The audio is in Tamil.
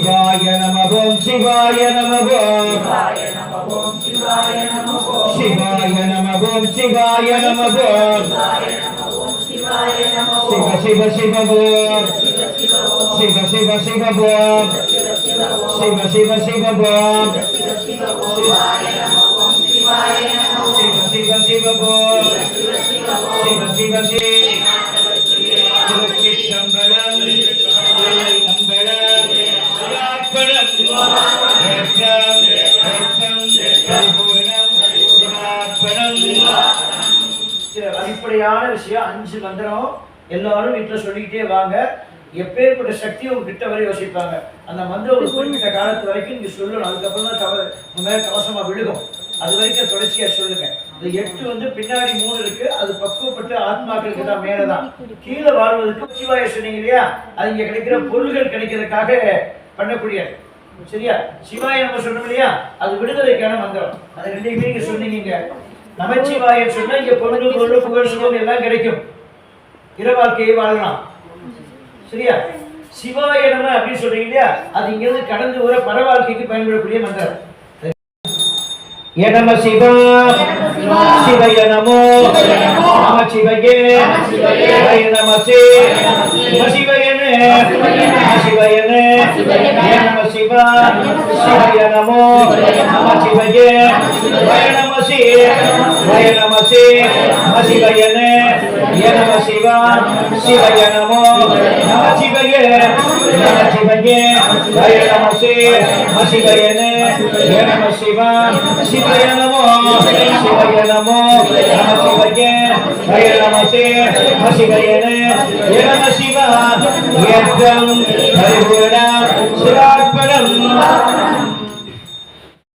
शिवाय नमः ओम शिवाय नमः शिवाय नमः ओम शिवाय नमः शिवाय नमः ओम शिवाय नमः शिवाय नमः शिव शिव शिव बोल शिव शिव शिव बोल शिव शिव शिव बोल शिवाय नमः ओम शिवाय नमः शिव शिव शिव बोल शिव शिव शिव அடிப்படையான விஷயம் 5 மந்திரம் எல்லாரும் வீட்டுல சொல்லிக்கிட்டே வாங்க. எப்பேற்பட்ட சக்தி உங்ககிட்ட வரை யோசிப்பாங்க. அந்த மந்திரம் ஒரு குறிப்பிட்ட காலத்து வரைக்கும் நீங்க சொல்லணும். அதுக்கப்புறம் தான் மேல கவசமா விழுகும். அது வரைக்கும் தொடர்ச்சியா சொல்லுங்க. இந்த 8 பின்னாடி 3 இருக்கு. அது பக்குவப்பட்டு ஆத்மாக்களுக்கு தான் மேலதான். கீழே வாழ்வதற்கு சிவாய சொன்னீங்க இல்லையா, அது இங்க கிடைக்கிற பொருள்கள் கிடைக்கிறதுக்காக பண்ணக்கூடியது. சரியா? சிவாய நம்ம சொன்னோம் இல்லையா, அது விடுதலைக்கான மந்திரம். அது 2 நீங்க சொன்னீங்க. நமச்சிவாயன்னு சொன்னா இங்க பொருள் பொருள் புகழ் சுகம் எல்லாம் கிடைக்கும். இற வாழ்க்கையை வாழலாம். சரியா? சிவாய நம அப்படின்னு சொல்றீங்க இல்லையா, அது இங்க இருந்து கடந்து வர பர வாழ்க்கைக்கு பயன்படக்கூடிய மந்திரம். நம சிவ சிவய நமோ நம சிவயே ஹய நம சிவயனே சிவயனே நம சிவ சிவய நமோ நம சிவயே ஹய நம சிவயனே நம சிவ சிவய நமோ நம சிவயே ஹய நம சிவயனே நம சிவ शिवाय नमो शिवाय नमो नमः शिवाय हरे नमः शिवाय नमः शिवा यज्ञं हरिपूर्ण शिवार्पणम्